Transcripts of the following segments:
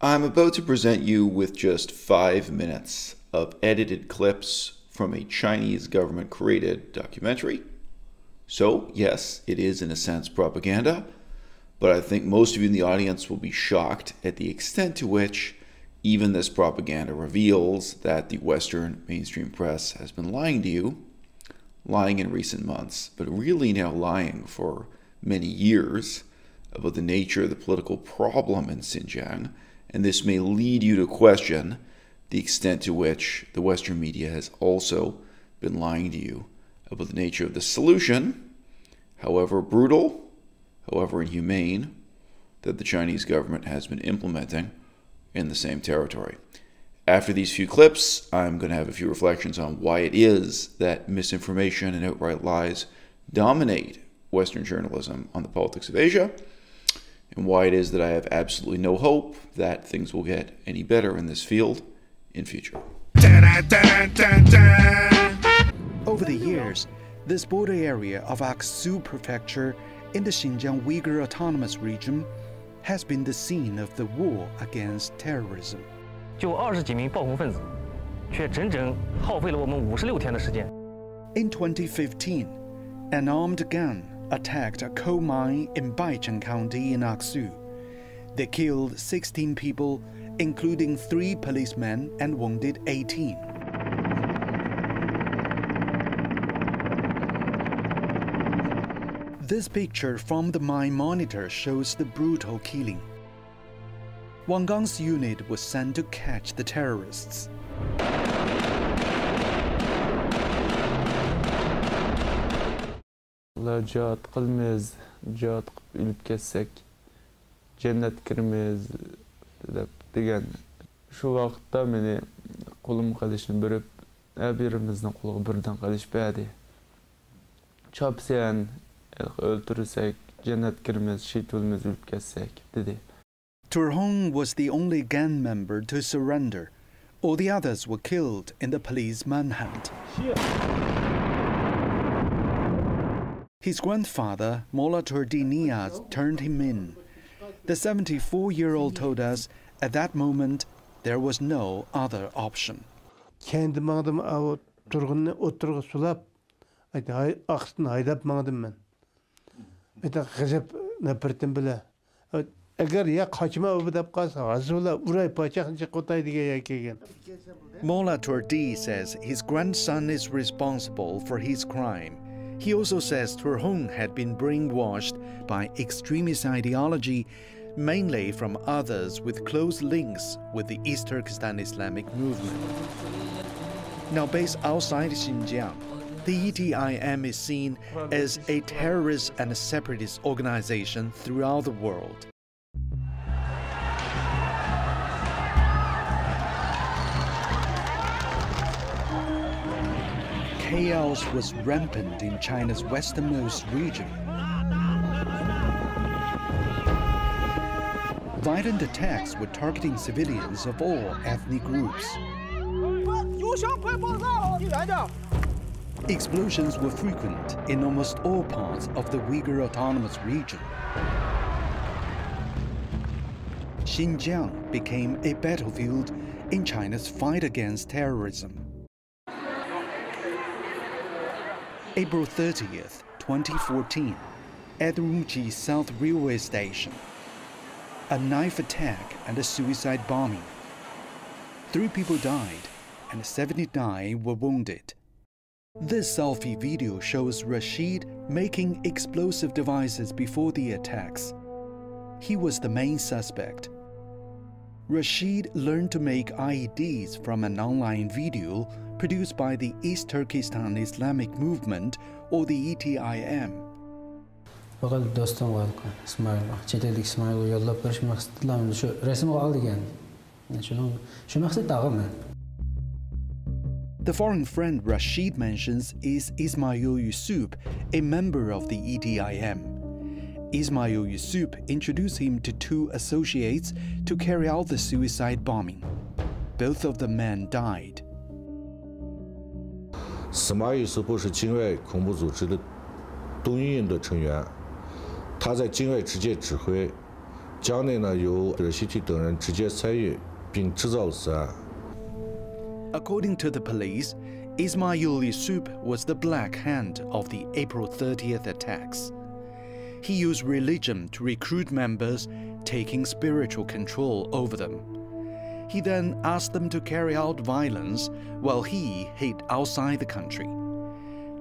I'm about to present you with just 5 minutes of edited clips from a Chinese government-created documentary. So, yes, it is in a sense propaganda, but I think most of you in the audience will be shocked at the extent to which even this propaganda reveals that the Western mainstream press has been lying to you, lying in recent months, but really now lying for many years about the nature of the political problem in Xinjiang, and this may lead you to question the extent to which the Western media has also been lying to you about the nature of the solution, however brutal, however inhumane, that the Chinese government has been implementing in the same territory. After these few clips, I'm going to have a few reflections on why it is that misinformation and outright lies dominate Western journalism on the politics of Asia, and why it is that I have absolutely no hope that things will get any better in this field in future. Over the years, this border area of Aksu Prefecture in the Xinjiang Uyghur Autonomous Region has been the scene of the war against terrorism. 就20几名暴恐分子，却整整耗费了我们56天的时间。In 2015, an armed gang attacked a coal mine in Baicheng County in Aksu. They killed 16 people, including 3 policemen, and wounded 18. This picture from the mine monitor shows the brutal killing. Wang Gang's unit was sent to catch the terrorists. Jihad qilmaymiz, jihad qilib o'lib ketsak, jannat kirmaymiz degan. Shu vaqtda meni qo'lim qilishni berib, birimizning qo'liga birdan qilishmadi. Chopsan, o'ltirsak, jannat kirmaymiz, shahid bo'lmaymiz, o'lib ketsak dedi. Turhong was the only gang member to surrender. All the others were killed in the police manhunt. His grandfather, Mullah Turdi Niaz, turned him in. The 74-year-old told us at that moment there was no other option. Kendim mağdım turğunni oturğu sulap, aqsın haydap mağdım men. Eda g'ajab napartim bile. Agar ya qaçma o'bidab qalsa, azula uray pachaqni qotay degan kelgan. Mullah Turdi says his grandson is responsible for his crime. He also says Turhong had been brainwashed by extremist ideology, mainly from others with close links with the East Turkestan Islamic movement. Now based outside Xinjiang, the ETIM is seen as a terrorist and a separatist organization throughout the world. Chaos was rampant in China's westernmost region. Violent attacks were targeting civilians of all ethnic groups. Explosions were frequent in almost all parts of the Uyghur Autonomous Region. Xinjiang became a battlefield in China's fight against terrorism. April 30th, 2014, at Urumqi South Railway Station. A knife attack and a suicide bombing. 3 people died and 79 were wounded. This selfie video shows Rashid making explosive devices before the attacks. He was the main suspect. Rashid learned to make IEDs from an online video produced by the East Turkestan Islamic Movement, or the ETIM. The foreign friend Rashid mentions is Ismail Yusuf, a member of the ETIM. Ismail Yusuf introduced him to 2 associates to carry out the suicide bombing. Both of the men died. 司马懿师傅是境外恐怖组织的东运营的成员，他在境外直接指挥，将内呢由习近平等人直接参与并制造了此案。 According to the police, Ismail Yusuf was the black hand of the April 30th attacks. He used religion to recruit members, taking spiritual control over them. He then asked them to carry out violence while he hid outside the country.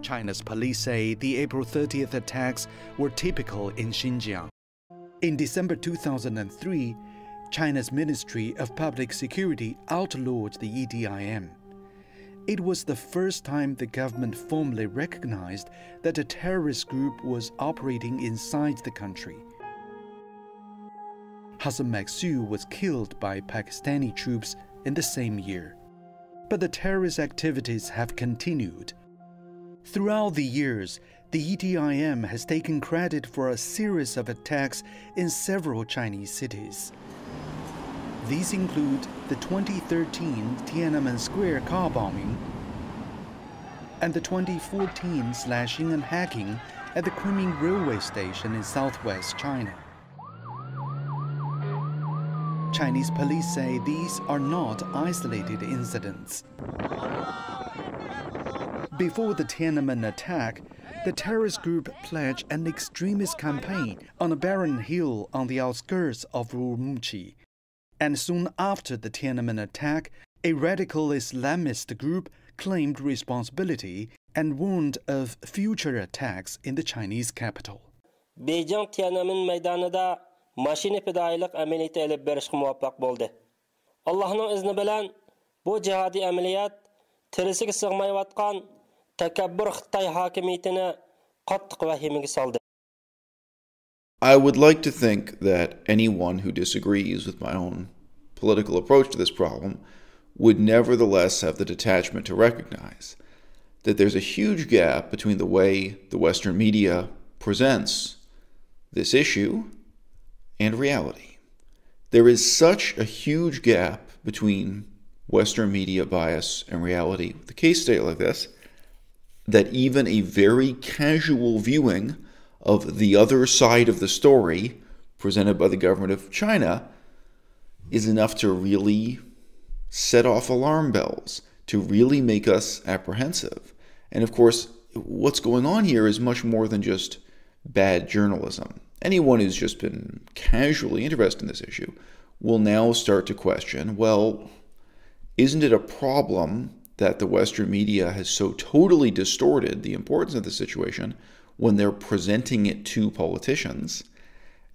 China's police say the April 30th attacks were typical in Xinjiang. In December 2003, China's Ministry of Public Security outlawed the EDIM. It was the first time the government formally recognized that a terrorist group was operating inside the country. Hassan Maksud was killed by Pakistani troops in the same year. But the terrorist activities have continued. Throughout the years, the EDIM has taken credit for a series of attacks in several Chinese cities. These include the 2013 Tiananmen Square car bombing and the 2014 slashing and hacking at the Kunming railway station in southwest China. Chinese police say these are not isolated incidents. Before the Tiananmen attack, the terrorist group pledged an extremist campaign on a barren hill on the outskirts of Urumqi. And soon after the Tiananmen attack, a radical Islamist group claimed responsibility and warned of future attacks in the Chinese capital. Beijing Tiananmen meydanida mashina fidoilik amaliyoti olib berishga muvaffaq bo'ldi. Allohning izni bilan bu jihodiy amaliyot tirisiga sig'mayotgan takabbur Xitoy hokimiyatini qattiq vahimaga soldi. I would like to think that anyone who disagrees with my own political approach to this problem would nevertheless have the detachment to recognize that there's a huge gap between the way the Western media presents this issue and reality. There is such a huge gap between Western media bias and reality with a case study like this that even a very casual viewing of the other side of the story presented by the government of China is enough to really set off alarm bells, to really make us apprehensive. And of course, what's going on here is much more than just bad journalism. Anyone who's just been casually interested in this issue will now start to question, well, isn't it a problem that the Western media has so totally distorted the importance of the situation when they're presenting it to politicians?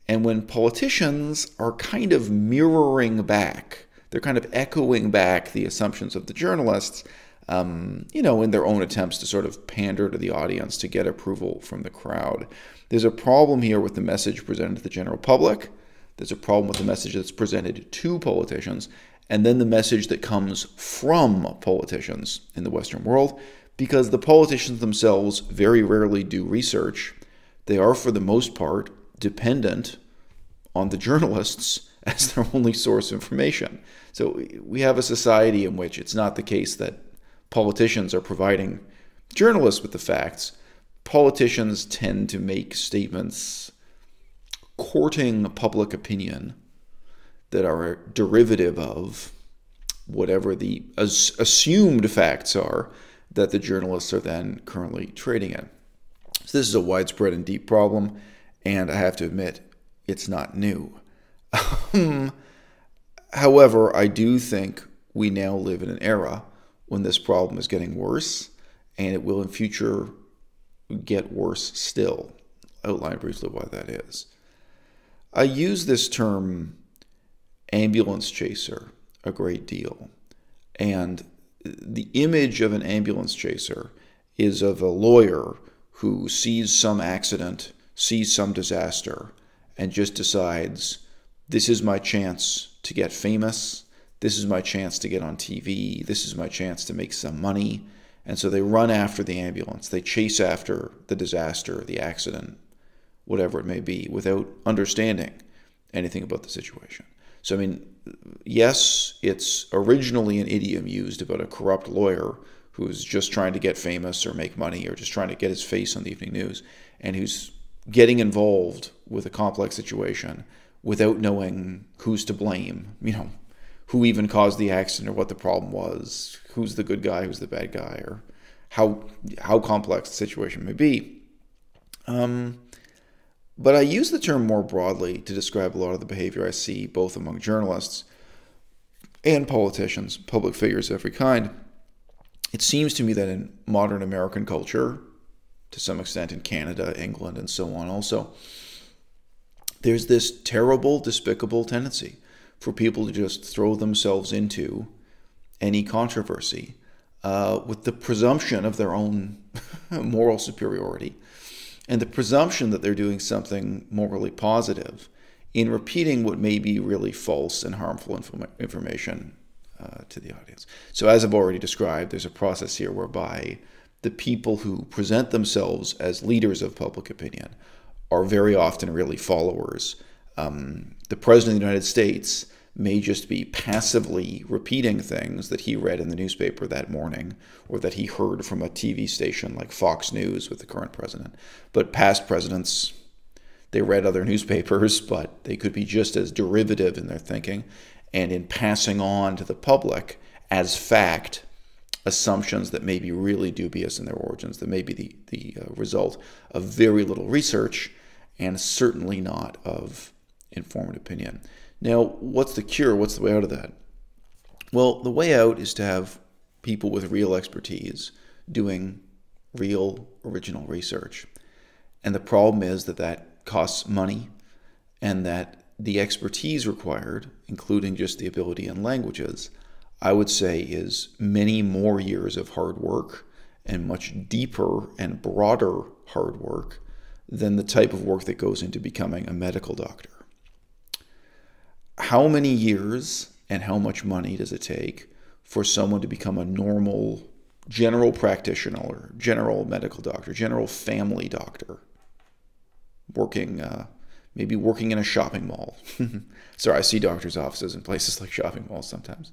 And when politicians are kind of mirroring back, they're kind of echoing back the assumptions of the journalists, in their own attempts to sort of pander to the audience to get approval from the crowd. There's a problem here with the message presented to the general public. There's a problem with the message that's presented to politicians, and then the message that comes from politicians in the Western world, because the politicians themselves very rarely do research. They are, for the most part, dependent on the journalists as their only source of information. So we have a society in which it's not the case that politicians are providing journalists with the facts. Politicians tend to make statements courting public opinion that are derivative of whatever the assumed facts are that the journalists are then currently trading in. So this is a widespread and deep problem, and I have to admit, it's not new. However, I do think we now live in an era when this problem is getting worse, and it will in future get worse still. I'll outline briefly why that is. I use this term ambulance chaser a great deal, and the image of an ambulance chaser is of a lawyer who sees some accident, sees some disaster, and just decides, this is my chance to get famous, this is my chance to get on TV, this is my chance to make some money. And so they run after the ambulance, they chase after the disaster, the accident, whatever it may be, without understanding anything about the situation. So, I mean, yes, it's originally an idiom used about a corrupt lawyer who's just trying to get famous or make money or just trying to get his face on the evening news, and who's getting involved with a complex situation without knowing who's to blame, who even caused the accident or what the problem was, who's the good guy, who's the bad guy, or how complex the situation may be. But I use the term more broadly to describe a lot of the behavior I see both among journalists and politicians, public figures of every kind. It seems to me that in modern American culture, to some extent in Canada, England, and so on also, there's this terrible, despicable tendency for people to just throw themselves into any controversy with the presumption of their own moral superiority and the presumption that they're doing something morally positive in repeating what may be really false and harmful information to the audience. So as I've already described, there's a process here whereby the people who present themselves as leaders of public opinion are very often really followers. The President of the United States may just be passively repeating things that he read in the newspaper that morning or that he heard from a TV station like Fox News with the current president. But past presidents, they read other newspapers, but they could be just as derivative in their thinking and in passing on to the public as fact assumptions that may be really dubious in their origins, that may be the result of very little research and certainly not of informed opinion. Now, what's the cure? What's the way out of that? Well, the way out is to have people with real expertise doing real original research. And the problem is that that costs money and that the expertise required, including just the ability in languages, I would say is many more years of hard work and much deeper and broader hard work than the type of work that goes into becoming a medical doctor. How many years and how much money does it take for someone to become a normal general practitioner or general medical doctor, general family doctor, maybe working in a shopping mall? Sorry, I see doctors' offices in places like shopping malls sometimes.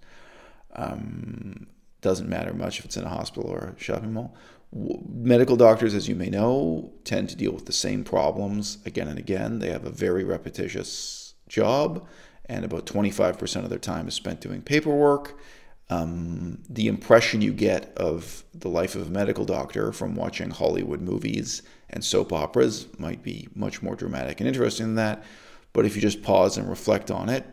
Doesn't matter much if it's in a hospital or a shopping mall. Medical doctors, as you may know, tend to deal with the same problems again and again. They have a very repetitious job, and about 25% of their time is spent doing paperwork. The impression you get of the life of a medical doctor from watching Hollywood movies and soap operas might be much more dramatic and interesting than that. But if you just pause and reflect on it,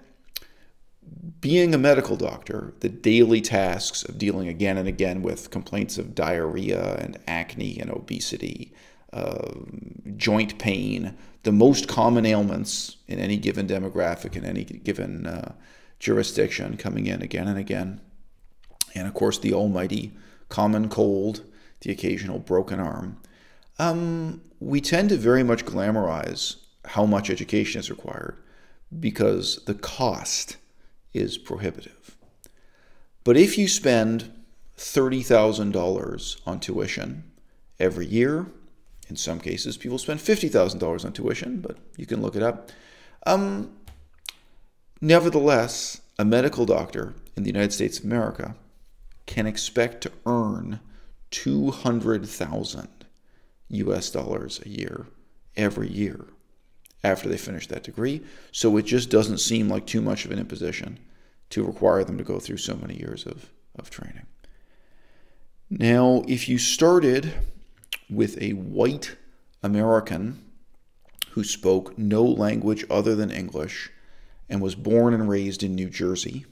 being a medical doctor, the daily tasks of dealing again and again with complaints of diarrhea and acne and obesity, joint pain, the most common ailments in any given demographic, in any given jurisdiction, coming in again and again. And of course, the almighty common cold, the occasional broken arm. We tend to very much glamorize how much education is required because the cost is prohibitive. But if you spend $30,000 on tuition every year, in some cases people spend $50,000 on tuition, but you can look it up. Nevertheless, a medical doctor in the United States of America can expect to earn $200,000 a year every year after they finish that degree. So it just doesn't seem like too much of an imposition to require them to go through so many years of training. Now, if you started with a white American who spoke no language other than English and was born and raised in New Jersey,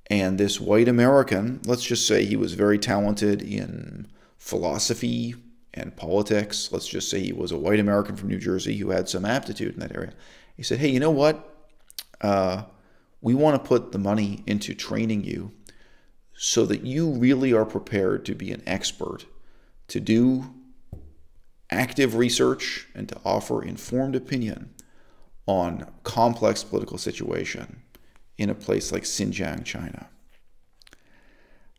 and this white American, let's just say he was very talented in philosophy and politics. Let's just say he was a white American from New Jersey who had some aptitude in that area. He said, hey, you know what? We want to put the money into training you so that you really are prepared to be an expert, to do active research and to offer informed opinion on complex political situation in a place like Xinjiang, China.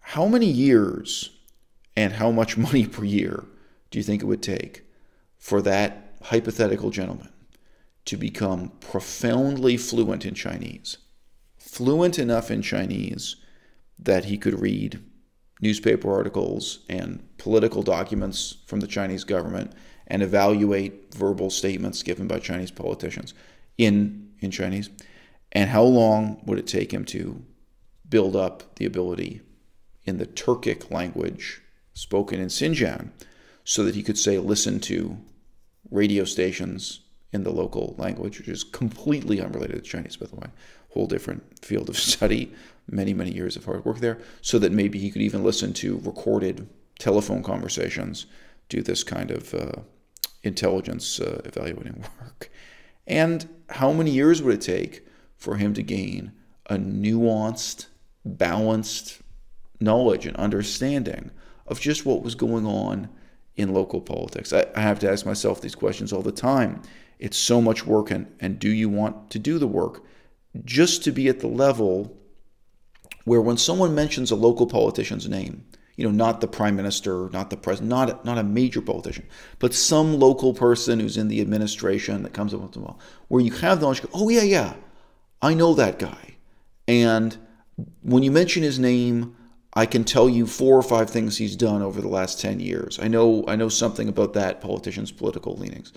How many years and how much money per year do you think it would take for that hypothetical gentleman to become profoundly fluent in Chinese? Fluent enough in Chinese that he could read newspaper articles and political documents from the Chinese government and evaluate verbal statements given by Chinese politicians. in Chinese, and how long would it take him to build up the ability in the Turkic language spoken in Xinjiang so that he could, say, listen to radio stations in the local language, which is completely unrelated to Chinese, by the way, whole different field of study, many, many years of hard work there, so that maybe he could even listen to recorded telephone conversations, do this kind of intelligence evaluating work. And how many years would it take for him to gain a nuanced, balanced knowledge and understanding of just what was going on in local politics? I have to ask myself these questions all the time. It's so much work, and do you want to do the work just to be at the level where when someone mentions a local politician's name, not the prime minister, not the president, not a major politician, but some local person who's in the administration that comes up once in a while, where you have the knowledge, oh yeah, I know that guy. And when you mention his name, I can tell you 4 or 5 things he's done over the last 10 years. I know something about that politician's political leanings.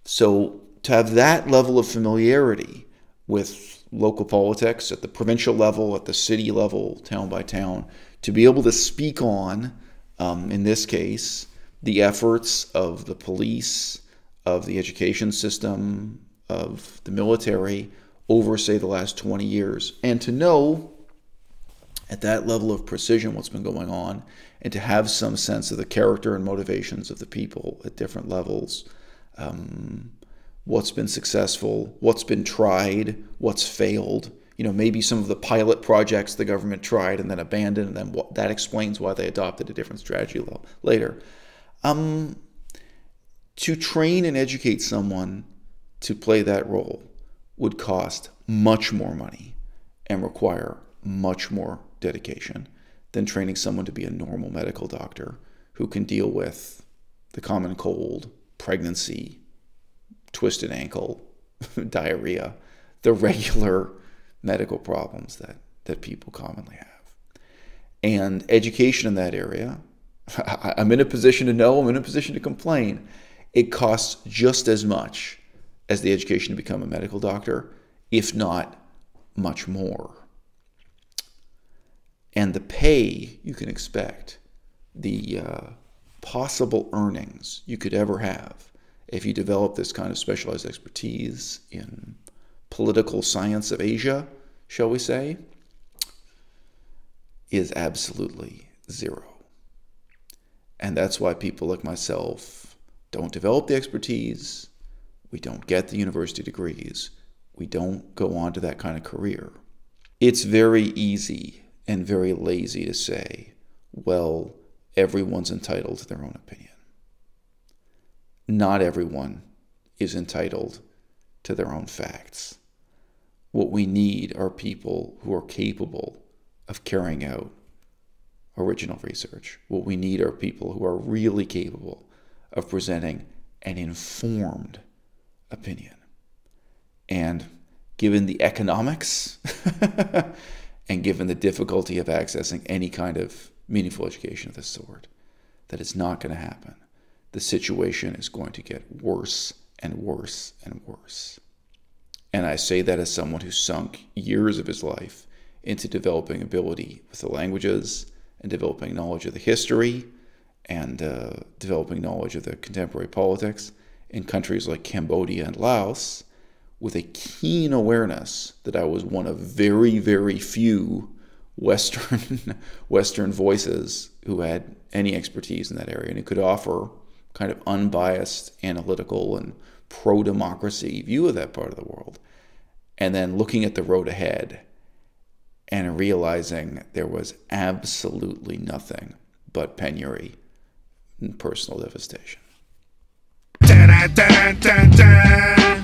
So to have that level of familiarity with local politics at the provincial level, at the city level, town by town, to be able to speak on, in this case, the efforts of the police, of the education system, of the military over, say, the last 20 years, and to know at that level of precision what's been going on, and to have some sense of the character and motivations of the people at different levels, what's been successful, what's been tried, what's failed. Maybe some of the pilot projects the government tried and then abandoned, and then that explains why they adopted a different strategy later. To train and educate someone to play that role would cost much more money and require much more dedication than training someone to be a normal medical doctor who can deal with the common cold, pregnancy, twisted ankle, diarrhea, the regular medical problems that people commonly have. And education in that area, I'm in a position to know, I'm in a position to complain. It costs just as much as the education to become a medical doctor, if not much more. And the pay you can expect, the possible earnings you could ever have if you develop this kind of specialized expertise in political science of Asia, shall we say, is absolutely zero. And that's why people like myself don't develop the expertise, we don't get the university degrees, we don't go on to that kind of career. It's very easy and very lazy to say, well, everyone's entitled to their own opinion. Not everyone is entitled to their own facts. What we need are people who are capable of carrying out original research. What we need are people who are really capable of presenting an informed opinion. And given the economics and given the difficulty of accessing any kind of meaningful education of this sort, that it's not going to happen. The situation is going to get worse and worse and worse. And I say that as someone who sunk years of his life into developing ability with the languages and developing knowledge of the history and developing knowledge of the contemporary politics in countries like Cambodia and Laos, with a keen awareness that I was one of very, very few Western voices who had any expertise in that area and who could offer kind of unbiased, analytical, and pro-democracy view of that part of the world. And then looking at the road ahead and realizing there was absolutely nothing but penury and personal devastation. Dun, dun, dun, dun.